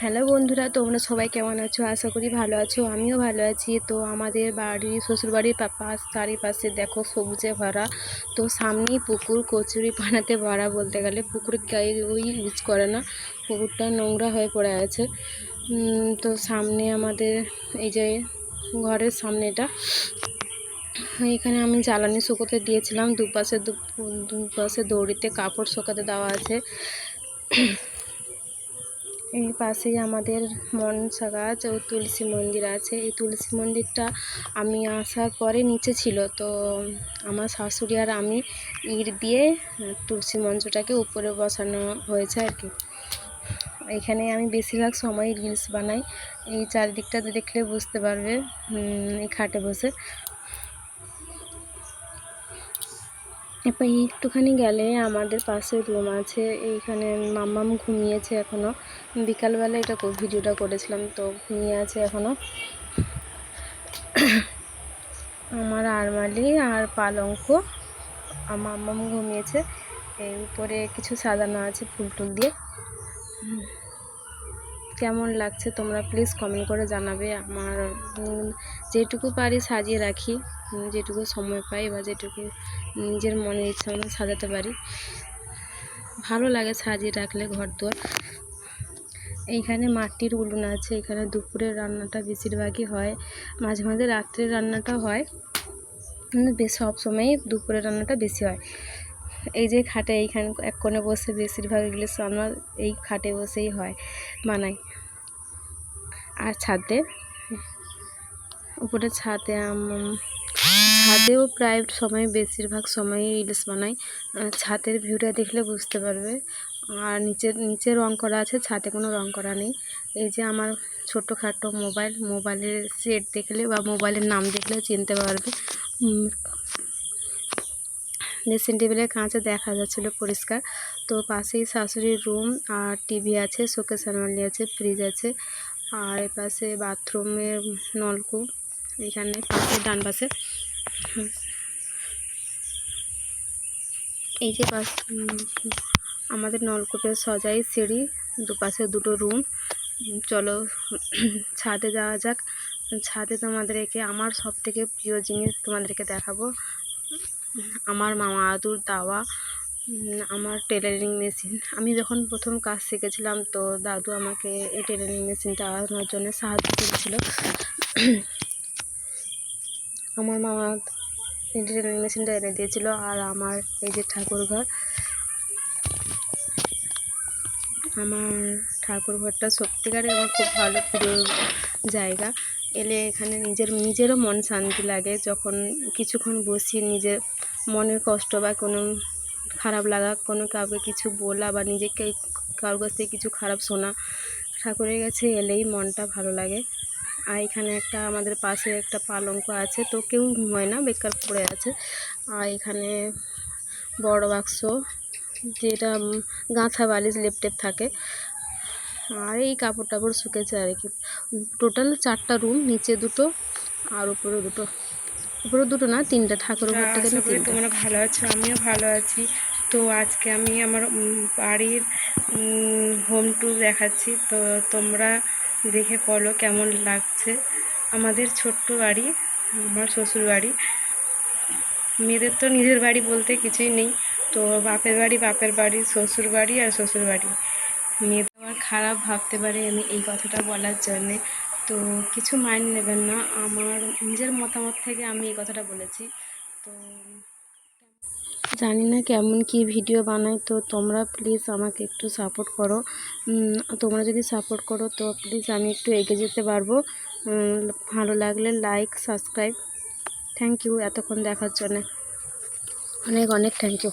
Hello বন্ধুরা, তোমরা সবাই কেমন আছো? আশা করি ভালো আছো। আমিও ভালো আছি। তো আমাদের বাড়ি শ্বশুরবাড়ির চারিপাশে দেখো সবুজে ভরা। তো সামনেই পুকুর, কচুরি পানাতে ভরা বলতে গেলে। পুকুরে ওই ইউজ করে না, পুকুরটা নোংরা হয়ে পড়ে আছে। তো সামনে আমাদের এই যে ঘরের সামনেটা, এখানে আমি জ্বালানি শুকোতে দিয়েছিলাম। দুপাশে দড়িতে কাপড় শুকাতে দেওয়া আছে। এই পাশেই আমাদের মনসা গাছ ও তুলসী মন্দির আছে। এই তুলসী মন্দিরটা আমি আসার পরে নিচে ছিল, তো আমার শাশুড়ি আর আমি ইট দিয়ে তুলসী মঞ্চটাকে উপরে বসানো হয়েছে আর কি। এখানে আমি বেশিরভাগ সময় রিলস বানাই। এই চারিদিকটা দেখলে বুঝতে পারবে। এই খাটে বসে এরপর একটুখানি গেলে আমাদের পাশে রুম আছে। এইখানে মাম্মাম ঘুমিয়েছে এখনও। বিকালবেলা এটা ভিডিওটা করেছিলাম, তো ঘুমিয়ে আছে এখনও। আমার আরমালি আর পালঙ্ক, মাম্মাম ঘুমিয়েছে। এর উপরে কিছু সাজানো আছে ফুল টুল দিয়ে। কেমন লাগছে তোমরা প্লিজ কমেন্ট করে জানাবে। আমার যেটুকু পারি সাজিয়ে রাখি, যেটুকু সময় পাই বা যেটুকু নিজের মনের ইচ্ছা মতো সাজাতে পারি। ভালো লাগে সাজিয়ে রাখলে ঘরদোর। এইখানে মাটির উনুন আছে। এখানে দুপুরের রান্নাটা বেশিরভাগই হয়, মাঝে মাঝে রাত্রের রান্নাটাও হয়, বেশ সব সময়ই দুপুরের রান্নাটা বেশি হয়। এই যে খাটে এইখানে এক কোণে বসে বেশিরভাগ রিলস রান্না এই খাটে বসেই হয়, বানাই। আর উপরে ছাদেও প্রায় সময় বেশিরভাগ সময়ই রিলস বানাই। ছাদের ভিউটা দেখলে বুঝতে পারবে। আর নিচে রং করা আছে, ছাদে কোনো রং করা নেই। এই যে আমার ছোটোখাটো মোবাইলের সেট দেখলে বা মোবাইলের নাম দেখলে চিনতে পারবে। ড্রেসিং টেবিলের কাঁচে দেখা যাচ্ছিলো পরিষ্কার। তো পাশেই শাশুড়ির রুম আর টিভি আছে, শোকেস আলমারি আছে, ফ্রিজ আছে। আর এর পাশে বাথরুমের নলকূপ, এখানে পাশে ডান পাশে। এই যে আমাদের নলকূপের সজাই সিঁড়ি, দুপাশে দুটো রুম। চলো ছাদে যাওয়া যাক। ছাদে তোমাদেরকে আমার সব থেকে প্রিয় জিনিস তোমাদেরকে দেখাবো। আমার মামা আদুর দাওয়া আমার টেলারিং মেশিন। আমি যখন প্রথম কাজ শিখেছিলাম, তো দাদু আমাকে এই টেলারিং মেশিনটা আনার জন্য সাহায্য করেছিল। আমার মামা এই টেলারিং মেশিনটা এনে দিয়েছিল। আর আমার এই যে ঠাকুরঘর, আমার ঠাকুরঘরটা সত্যিকারে আমার খুব ভালো প্রিয় জায়গা। এলে এখানে নিজেরও মন শান্তি লাগে। যখন কিছুক্ষণ বসি, নিজের মনের কষ্ট বা কোনো খারাপ লাগা, কোনো কাউকে কিছু বলা বা নিজেকে কারোর কাছ থেকে কিছু খারাপ শোনা, ঠাকুরের কাছে এলেই মনটা ভালো লাগে। আর এখানে আমাদের পাশে একটা পালঙ্ক আছে, তো কেউ ঘুমায় না, বেকার পড়ে আছে। আর এখানে বড় বাক্স, যেটা গাঁথা বালিশ লেপটেপ থাকে। আর এই কাপড় টাপড় শুকেছে আর কি। টোটাল 4টা রুম, নিচে 2টো আর উপরে 2টো। উপরে 2টো না, 3টা। ঠাকুর ঘর থেকে না 3টা। তোমরা ভালো আছো, আমিও ভালো আছি। তো আজকে আমি আমার বাড়ির হোম ট্যুর দেখাচ্ছি। তো তোমরা দেখে বলো কেমন লাগছে। আমাদের ছোট্ট বাড়ি, আমার শ্বশুর বাড়ি। মেয়েদের তো নিজের বাড়ি বলতে কিছুই নেই। তো বাপের বাড়ি, শ্বশুর বাড়ি আর শ্বশুর বাড়ি। মেয়েদের আবার খারাপ ভাবতে পারে আমি এই কথাটা বলার জন্যে, তো কিছু মাইন্ড নেবেন না। আমার নিজের মতামত থেকে আমি এই কথাটা বলেছি। তো জানি না কেমন কি ভিডিও বানাই, তো তোমরা প্লিজ আমাকে একটু সাপোর্ট করো। তোমরা যদি সাপোর্ট করো তো প্লিজ আমি একটু এগিয়ে যেতে পারবো। ভালো লাগলে লাইক, সাবস্ক্রাইব। থ্যাংক ইউ এতক্ষণ দেখার জন্য, অনেক অনেক থ্যাংক ইউ।